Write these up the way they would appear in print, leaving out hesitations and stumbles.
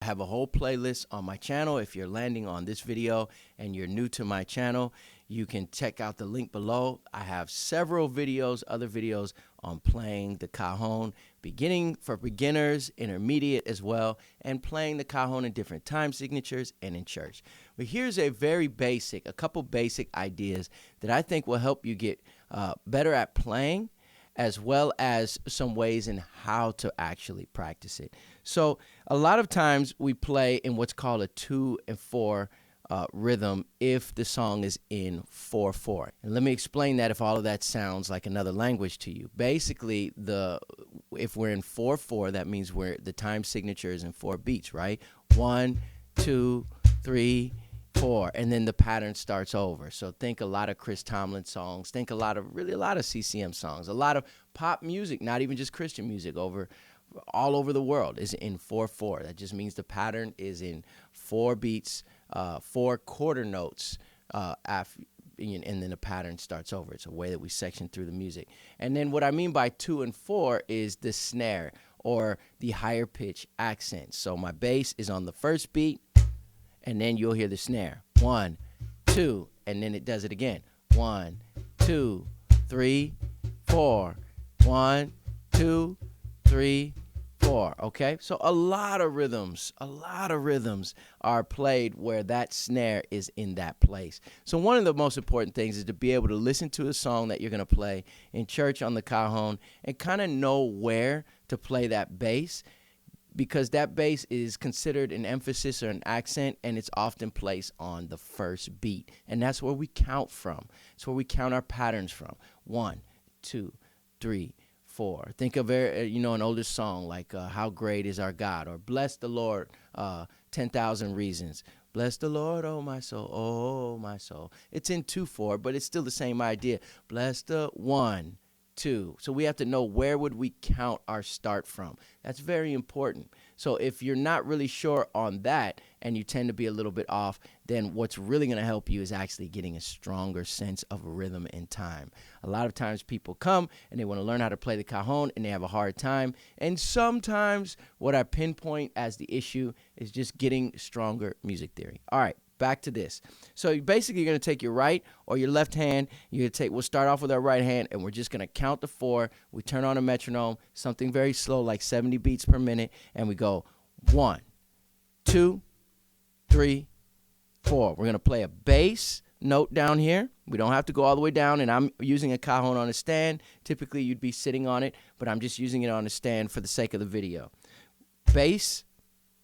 have a whole playlist on my channel. If you're landing on this video and you're new to my channel, you can check out the link below. I have several videos, other videos on playing the cajon, beginning for beginners, intermediate as well, and playing the cajon in different time signatures and in church. But here's a couple basic ideas that I think will help you get better at playing, as well as some ways in how to actually practice it. So a lot of times we play in what's called a 2 and 4 rhythm if the song is in 4/4. And let me explain that if all of that sounds like another language to you. Basically, if we're in 4/4, that means the time signature is in 4 beats, right? 1, 2, 3, 4, and then the pattern starts over. So think a lot of Chris Tomlin songs, think a lot of CCM songs, a lot of pop music, not even just Christian music, all over the world is in 4/4. That just means the pattern is in 4 beats, 4 quarter notes, and then the pattern starts over. It's a way that we section through the music. And then what I mean by 2 and 4 is the snare or the higher pitch accent. So my bass is on the first beat, and then you'll hear the snare. 1, 2, and then it does it again. 1, 2, 3, 4. 1, 2, 3, 4. Okay, so a lot of rhythms are played where that snare is in that place. So one of the most important things is to be able to listen to a song that you're going to play in church on the cajon and kind of know where to play that bass, because that bass is considered an emphasis or an accent, and it's often placed on the first beat. And that's where we count from. It's where we count our patterns from. 1, 2, 3, 4. Think of an older song like How Great Is Our God, or Bless the Lord, 10,000 Reasons. Bless the Lord, oh my soul, oh my soul. It's in 2/4, but it's still the same idea. Bless the 1, 2. So we have to know where would we count our start from. That's very important. So if you're not really sure on that and you tend to be a little bit off, then what's really going to help you is actually getting a stronger sense of rhythm and time. A lot of times people come and they want to learn how to play the cajon and they have a hard time. And sometimes what I pinpoint as the issue is just getting stronger music theory. All right. Back to this. So basically, you're going to take your right or your left hand. We'll start off with our right hand, and we're just going to count to 4. We turn on a metronome, something very slow, like 70 beats per minute, and we go 1, 2, 3, 4. We're going to play a bass note down here. We don't have to go all the way down, and I'm using a cajon on a stand. Typically, you'd be sitting on it, but I'm just using it on a stand for the sake of the video. Bass,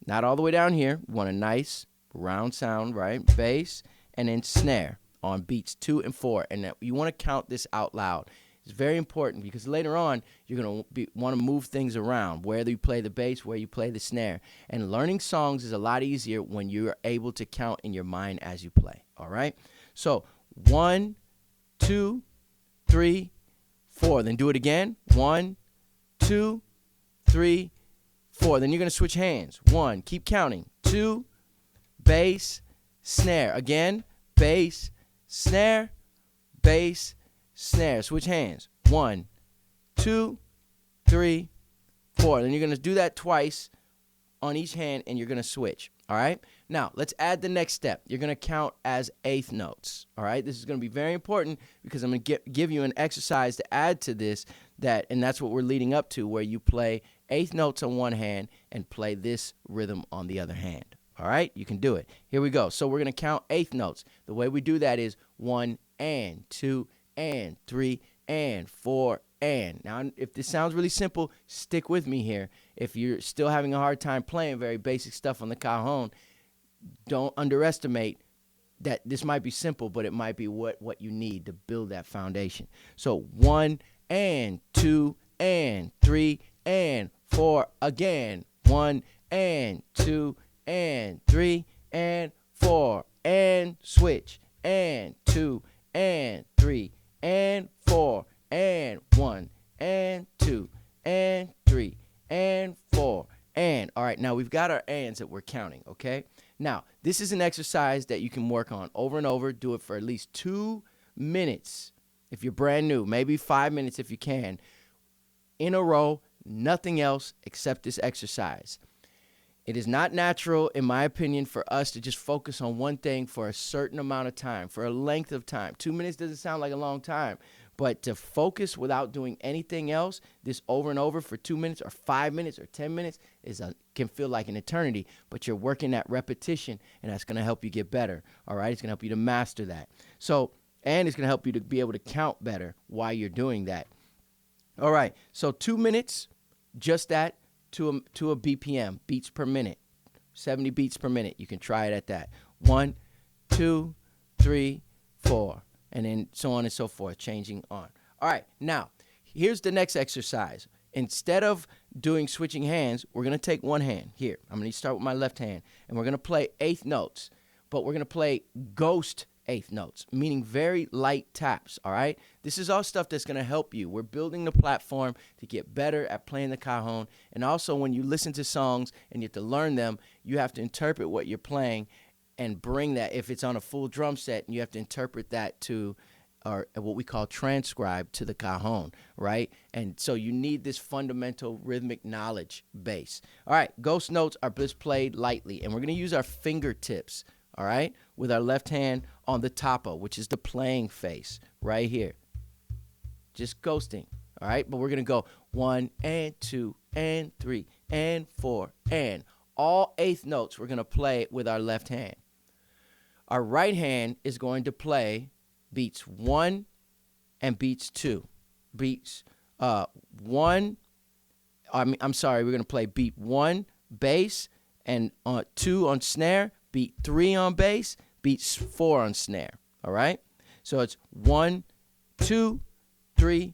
not all the way down here. We want a nice round sound, right? Bass, and then snare on beats 2 and 4. And you want to count this out loud. It's very important because later on you're going to want to move things around, where you play the bass, where you play the snare. And learning songs is a lot easier when you're able to count in your mind as you play. All right? So 1, 2, 3, 4. Then do it again. 1, 2, 3, 4. Then you're going to switch hands. 1, keep counting. 2, bass, snare. Again, bass, snare, bass, snare. Switch hands. 1, 2, 3, 4. Then you're going to do that twice on each hand, and you're going to switch. All right? Now, let's add the next step. You're going to count as eighth notes. All right? This is going to be very important because I'm going to give you an exercise to add to this, and that's what we're leading up to, where you play eighth notes on one hand and play this rhythm on the other hand. All right, you can do it. Here we go. So we're going to count eighth notes. The way we do that is 1 and 2 and 3 and 4 and. Now, if this sounds really simple, stick with me here. If you're still having a hard time playing very basic stuff on the cajon, don't underestimate that this might be simple, but it might be what you need to build that foundation. So 1 and 2 and 3 and 4 again. 1 and 2 and 3 and 4 and switch and 2 and 3 and 4 and 1 and 2 and 3 and 4 and. All right, now we've got our ands that we're counting, okay? Now, this is an exercise that you can work on over and over. Do it for at least 2 minutes if you're brand new, maybe 5 minutes if you can, in a row, nothing else except this exercise. It is not natural, in my opinion, for us to just focus on one thing for a certain amount of time, for a length of time. 2 minutes doesn't sound like a long time, but to focus without doing anything else, this over and over for 2 minutes or 5 minutes or 10 minutes can feel like an eternity, but you're working that repetition, and that's going to help you get better, all right? It's going to help you to master that. So, and it's going to help you to be able to count better while you're doing that. All right, so 2 minutes, just that, to a BPM, beats per minute, 70 beats per minute. You can try it at that. 1, 2, 3, 4, and then so on and so forth, changing on. All right, now, here's the next exercise. Instead of doing switching hands, we're going to take one hand. Here, I'm going to start with my left hand, and we're going to play eighth notes, but we're going to play ghost eighth notes, meaning very light taps, all right? This is all stuff that's going to help you. We're building the platform to get better at playing the cajon, and also when you listen to songs and you have to learn them, you have to interpret what you're playing and bring that. If it's on a full drum set, you have to interpret that to or what we call transcribe to the cajon, right? And so you need this fundamental rhythmic knowledge base. All right, ghost notes are just played lightly, and we're going to use our fingertips, all right, with our left hand on the topo, which is the playing face right here. Just ghosting, all right? But we're going to go 1 and 2 and 3 and 4 and all eighth notes we're going to play with our left hand. Our right hand is going to play beats 1 and beats 2. Beats 1, I'm sorry, we're going to play beat 1 bass and 2 on snare, beat 3 on bass, beats 4 on snare, all right? So it's 1, 2, 3,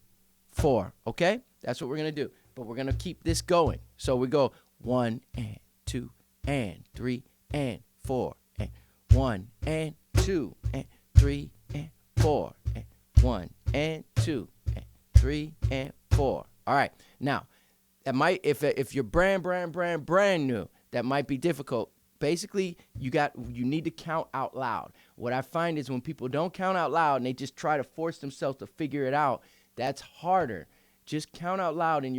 4, okay? That's what we're going to do, but we're going to keep this going. So we go 1 and 2 and 3 and 4 and 1 and 2 and 3 and 4 and 1 and 2 and 3 and 4. All right, now, that might, if you're brand new, that might be difficult. Basically, you need to count out loud. What I find is when people don't count out loud and they just try to force themselves to figure it out, that's harder. Just count out loud, and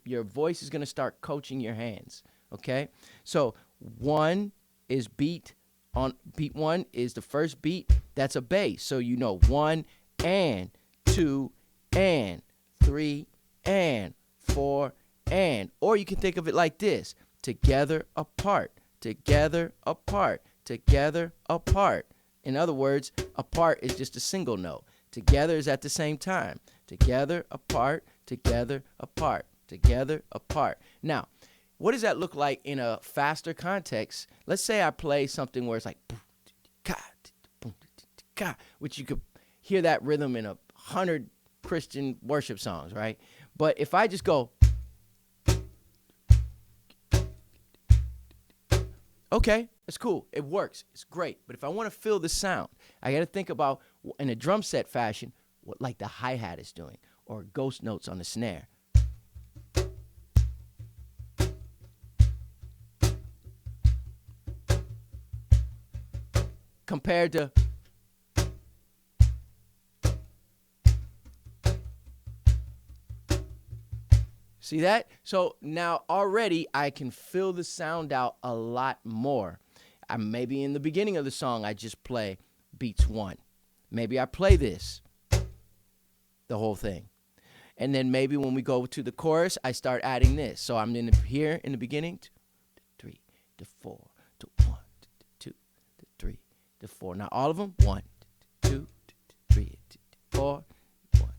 your voice is going to start coaching your hands. Okay, so 1 is beat 1 is the first beat. That's a bass. So you know 1 and 2 and 3 and 4 and, or you can think of it like this: together, apart. Together, apart, together, apart. In other words, apart is just a single note. Together is at the same time. Together, apart, together, apart, together, apart. Now, what does that look like in a faster context? Let's say I play something where it's like, which you could hear that rhythm in 100 Christian worship songs, right? But if I just go, okay, it's cool. It works. It's great. But if I want to feel the sound, I got to think about, in a drum set fashion, what like the hi-hat is doing or ghost notes on the snare. Compared to see that? So now already I can fill the sound out a lot more. Maybe in the beginning of the song I just play beats 1. Maybe I play this, the whole thing. And then maybe when we go to the chorus, I start adding this. So I'm here in the beginning, 2 to 3 to 4 to 1 to 2 to 3 to 4. Now all of them, 1 to 2 to 3 to 4, 1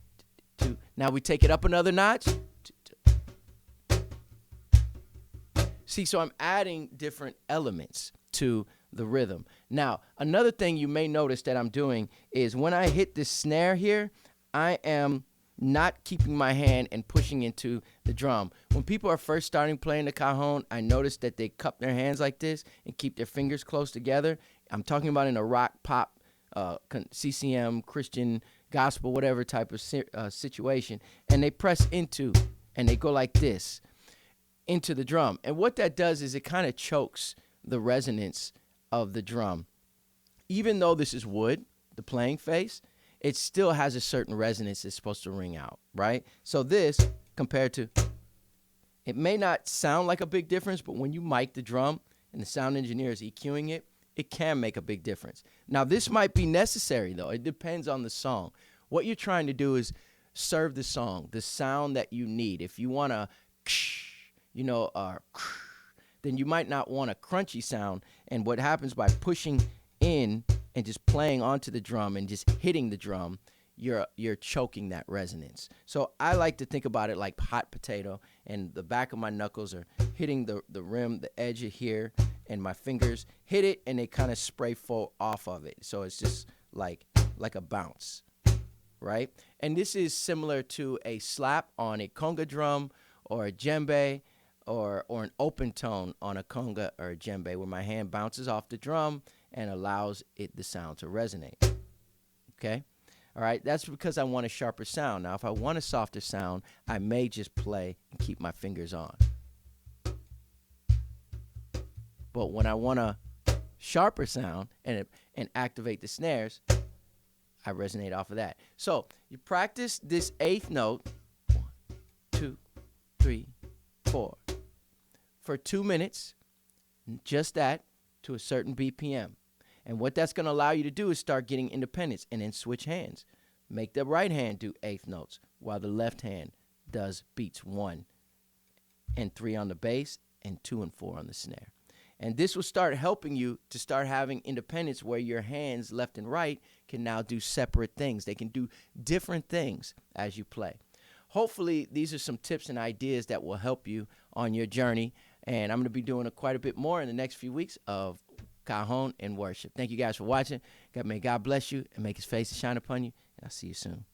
to 2. Now we take it up another notch. See, so I'm adding different elements to the rhythm. Now, another thing you may notice that I'm doing is when I hit this snare here, I am not keeping my hand and pushing into the drum. When people are first starting playing the cajon, I notice that they cup their hands like this and keep their fingers close together. I'm talking about in a rock, pop, CCM, Christian, gospel, whatever type of situation. And they press into, and they go like this into the drum. And what that does is it kind of chokes the resonance of the drum. Even though this is wood, the playing face, it still has a certain resonance it's supposed to ring out, right? So this, compared to, It may not sound like a big difference, but when you mic the drum and the sound engineer is EQing it, it can make a big difference. Now, this might be necessary, though. It depends on the song. What you're trying to do is serve the song, the sound that you need. If you want a, then you might not want a crunchy sound. And what happens by pushing in and just playing onto the drum and just hitting the drum, you're choking that resonance. So I like to think about it like hot potato, and the back of my knuckles are hitting the rim, the edge of here, and my fingers hit it, and they kind of spray off of it. So it's just like a bounce, right? And this is similar to a slap on a conga drum or a djembe, or an open tone on a conga or a djembe, where my hand bounces off the drum and allows the sound to resonate. Okay? All right, that's because I want a sharper sound. Now, if I want a softer sound, I may just play and keep my fingers on. But when I want a sharper sound and activate the snares, I resonate off of that. So you practice this eighth note, 1, 2, 3, 4, for 2 minutes, just that, to a certain BPM. And what that's going to allow you to do is start getting independence, and then switch hands. Make the right hand do eighth notes while the left hand does beats 1 and 3 on the bass and 2 and 4 on the snare. And this will start helping you to start having independence, where your hands left and right can now do separate things. They can do different things as you play. Hopefully, these are some tips and ideas that will help you on your journey. And I'm going to be doing quite a bit more in the next few weeks of Cajon and worship. Thank you guys for watching. May God bless you and make his face to shine upon you. And I'll see you soon.